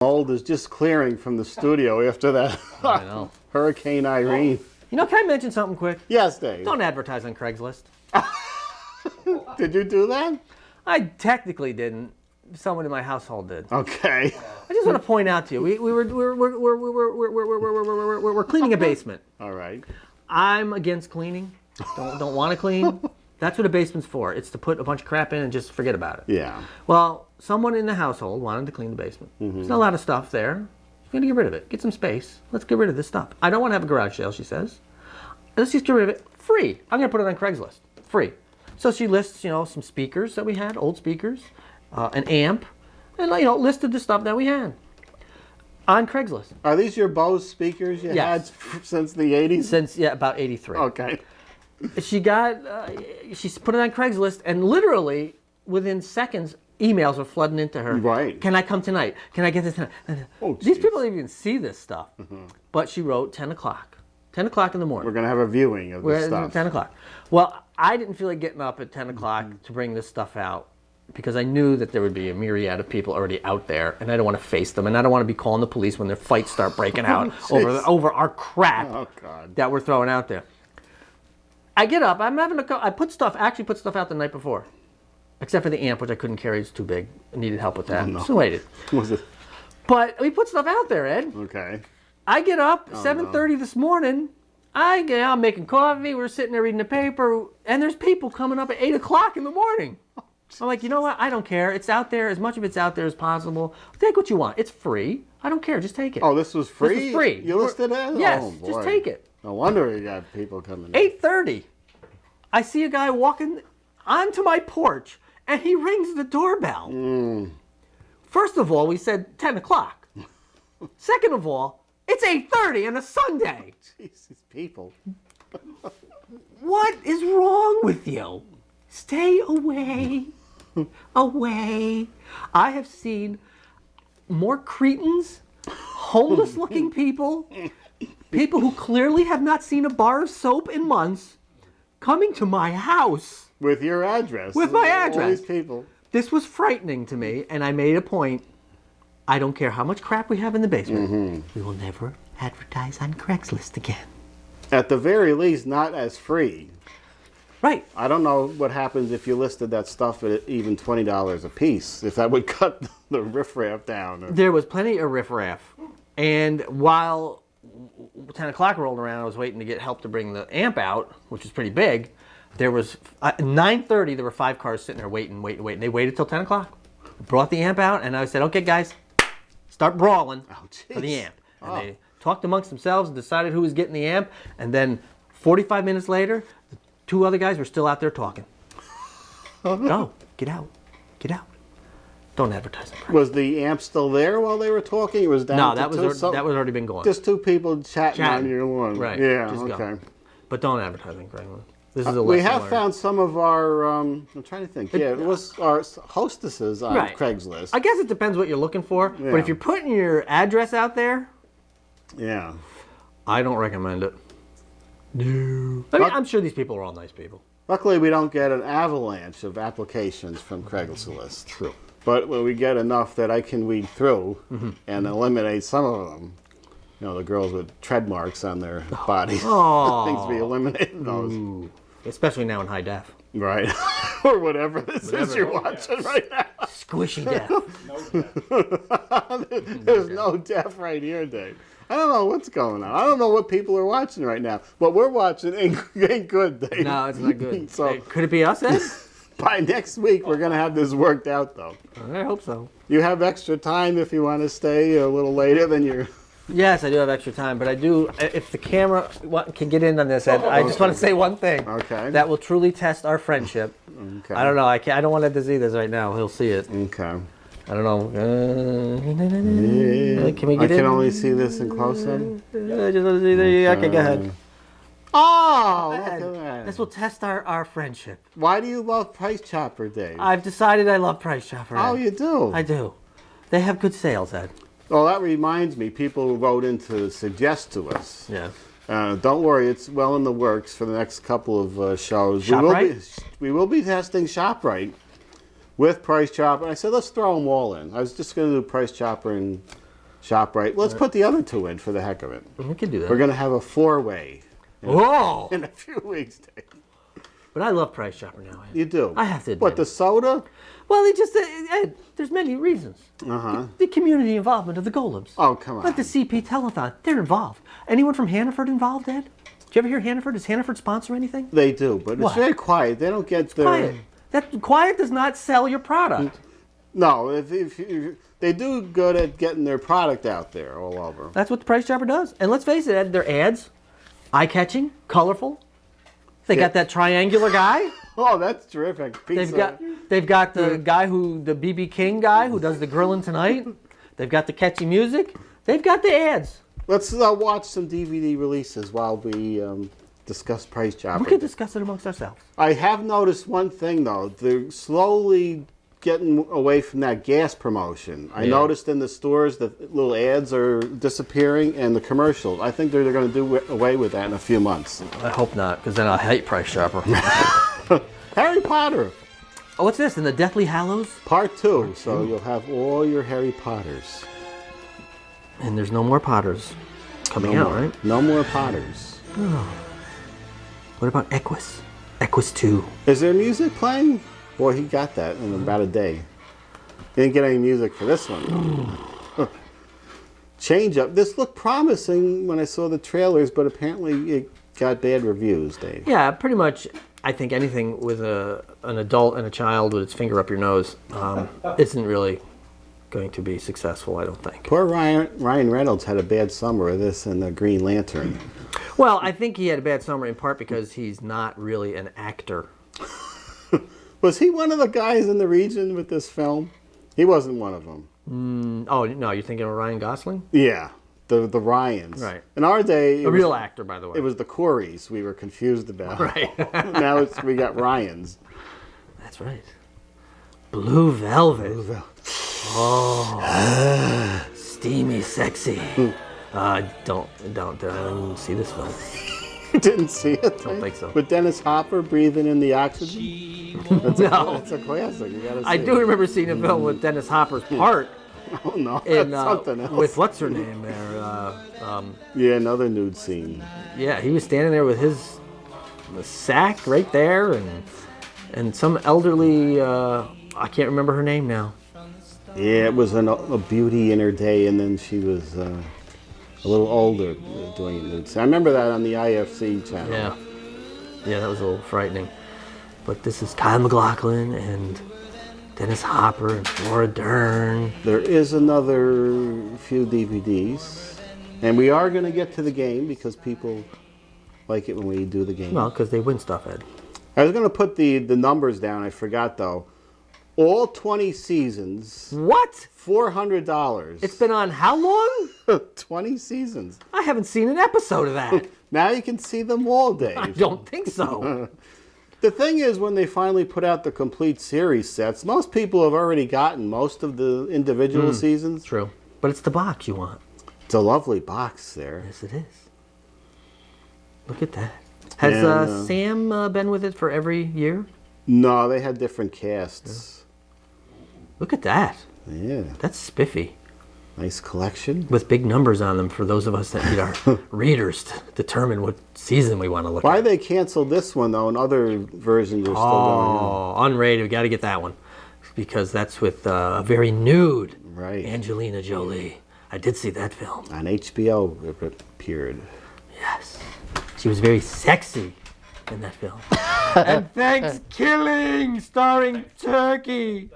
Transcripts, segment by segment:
Mold is just clearing from the studio after that I know. Hurricane Irene. You know, can I mention something quick? Yes, Dave. Don't advertise on Craigslist. Did you do that? I technically didn't. Someone in my household did. Okay. I just want to point out to you, we're cleaning a basement. All right. I'm against cleaning. Don't want to clean. That's what a basement's for. It's to put a bunch of crap in and just forget about it. Yeah. Well, someone in the household wanted to clean the basement. There's not a lot of stuff there. We're going to get rid of it. Get some space. Let's get rid of this stuff. I don't want to have a garage sale, she says. Let's just get rid of it. Free. I'm going to put it on Craigslist. Free. So she lists, some speakers that we had, old speakers, an amp, and, listed the stuff that we had on Craigslist. Are these your Bose speakers you Yes. had since the 80s? Since, about 83. Okay. She put it on Craigslist, and literally within seconds, emails were flooding into her. Right. Can I come tonight? Can I get this tonight? Oh, These geez. people don't even see this stuff. But she wrote 10 o'clock. 10 o'clock in the morning. We're going to have a viewing of We're this at stuff. 10 o'clock. Well, I didn't feel like getting up at 10 o'clock to bring this stuff out because I knew that there would be a myriad of people already out there, and I don't want to face them, and I don't want to be calling the police when their fights start breaking out over our crap Oh, God. that we're throwing out there. I get up. I put stuff out the night before, except for the amp, which I couldn't carry. It's too big. I needed help with that. Oh, no. So waited. Was it? But we put stuff out there, Ed. Okay. I get up 7:30 this morning. I'm making coffee. We're sitting there reading the paper, and there's people coming up at 8 o'clock in the morning. I'm like, you know what? I don't care. It's out there. As much of it's out there as possible. Take what you want. It's free. I don't care. Just take it. Oh, this was free? This was free. You listed it? Yes. Oh, boy. Just take it. No wonder you got people coming in. 8:30. I see a guy walking onto my porch, and he rings the doorbell. First of all, we said 10 o'clock. Second of all, it's 8:30 on a Sunday. Jesus, people. What is wrong with you? Stay away. Away. I have seen more cretins, homeless-looking people, people who clearly have not seen a bar of soap in months, coming to my house. With your address. With my All address. these people. This was frightening to me, and I made a point. I don't care how much crap we have in the basement. We will never advertise on Craigslist again. At the very least, not as free. Right. I don't know what happens if you listed that stuff at even $20 a piece, if that would cut the riffraff down. There was plenty of riffraff. And while 10 o'clock rolled around, I was waiting to get help to bring the amp out, which was pretty big. There was, 9:30, there were 5 cars sitting there waiting. They waited till 10 o'clock. Brought the amp out, and I said, okay, guys, start brawling for the amp. And they talked amongst themselves and decided who was getting the amp. And then 45 minutes later, the 2 other guys were still out there talking. Go, get out. Don't advertise it. Was the amp still there while they were talking? It was down No, to that was already been going. just 2 people chatting on your lawn. Right. Yeah, Just go. okay. But don't advertise on Craigslist. This is a We lesson have learned. found some of our, I'm trying to think. Yeah, it was our hostesses on Right. Craigslist. I guess it depends what you're looking for. Yeah. But if you're putting your address out there, Yeah. I don't recommend it. No. I mean, I'm sure these people are all nice people. Luckily, we don't get an avalanche of applications from Craigslist. True. But when we get enough that I can weed through and eliminate some of them, the girls with tread marks on their bodies, things be eliminated. Those. Especially now in high def. Right. Or whatever this is you're watching right now. Squishy def. There's no deaf right here, Dave. I don't know what's going on. I don't know what people are watching right now. What we're watching ain't good, Dave. No, it's not good. So Hey, could it be us, Ed? by next week, we're going to have this worked out, though. I hope so. You have extra time if you want to stay a little later than you're... Yes, I do have extra time, but I do, if the camera can get in on this, Ed, I just want to say one thing. Okay. That will truly test our friendship. Okay. I don't know. I don't want Ed to see this right now. He'll see it. Okay. I don't know. Can we get in? I can only see this in close-up. Okay, go ahead. Oh, look Ed, at that. this will test our friendship. Why do you love Price Chopper, Dave? I've decided I love Price Chopper. Oh, Ed. you do? I do. They have good sales, Ed. Well, that reminds me. People wrote in to suggest to us. Yeah. Don't worry, it's well in the works for the next couple of shows. ShopRite? We will be testing ShopRite with Price Chopper. I said, let's throw them all in. I was just going to do Price Chopper and ShopRite. Let's put the other two in for the heck of it. We could do that. We're going to have a 4-way Whoa! in a few weeks, Dave. But I love Price Chopper now. Ed. You do? I have to admit. What, the soda? Well, it just Ed, there's many reasons. The community involvement of the Golems. Oh, come on. Like the CP Telethon, they're involved. Anyone from Hannaford involved, Ed? Did you ever hear Hannaford? Does Hannaford sponsor anything? They do, but What? it's very quiet. They don't get their... Quiet. That quiet does not sell your product. No, they do good at getting their product out there all over. That's what the Price Chopper does. And let's face it, Ed, their ads, eye-catching, colorful. They got that triangular guy. Oh, that's terrific. They've got the guy the BB King guy who does the Grillin' Tonight. They've got the catchy music. They've got the ads. Let's watch some DVD releases while we discuss Price Chopper. We could discuss it amongst ourselves. I have noticed one thing, though. They're slowly getting away from that gas promotion. I noticed in the stores that little ads are disappearing and the commercials. I think they're going to do away with that in a few months. I hope not, because then I'll hate Price Chopper. Harry Potter, Oh, what's this? In the Deathly Hallows? Part 2. So you'll have all your Harry Potters. And there's no more Potters coming out, right? No more Potters. What about Equus? Equus 2. Is there music playing? Boy, he got that in about a day. Didn't get any music for this one. Change Up. This looked promising when I saw the trailers, but apparently it got bad reviews, Dave. Yeah, pretty much. I think anything with an adult and a child with its finger up your nose isn't really going to be successful, I don't think. Poor Ryan Reynolds had a bad summer of this and the Green Lantern. Well, I think he had a bad summer in part because he's not really an actor. Was he one of the guys in the region with this film? He wasn't one of them. Oh, no, you're thinking of Ryan Gosling? Yeah, the Ryans. Right. In our day... A real actor, by the way. It was the Coreys we were confused about. Right. Now we got Ryans. That's right. Blue Velvet. Oh, steamy, sexy. Don't see this film. Didn't see it. Don't think so. With Dennis Hopper breathing in the oxygen. That's a classic. You gotta see I do it. remember seeing a film with Dennis Hopper's part Oh no, in that's something else. with what's her name there. Yeah, another nude scene. Yeah, he was standing there with the sack right there, and some elderly. I can't remember her name now. Yeah, it was a beauty in her day, and then she was a little older doing a nude scene. I remember that on the IFC channel. Yeah, that was a little frightening. But this is Kyle MacLachlan and Dennis Hopper and Laura Dern. There is another few DVDs, and we are going to get to the game because people like it when we do the game. Well, because they win stuff, Ed. I was going to put the numbers down. I forgot though. All 20 seasons. What? $400. It's been on how long? 20 seasons. I haven't seen an episode of that. Now you can see them all, Dave. I don't think so. The thing is, when they finally put out the complete series sets, most people have already gotten most of the individual seasons. True. But it's the box you want. It's a lovely box there. Yes, it is. Look at that. Has And, Sam been with it for every year? No, they had different casts. Look at that. Yeah, That's spiffy. nice collection. With big numbers on them for those of us that need our readers to determine what season we want to look Why at. they canceled this one though, and other versions are still going on. Oh, unrated. We got to get that one because that's with a very nude Right. Angelina Jolie. I did see that film. On HBO it appeared. Yes, she was very sexy in that film. And Thanksgiving, starring turkey.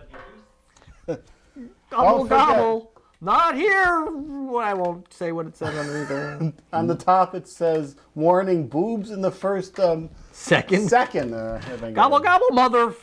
Gobble forget. gobble. Not here. Well, I won't say what it says underneath there. On the top it says, warning, boobs in the first Second. second. I think it Gobble is. gobble, mother.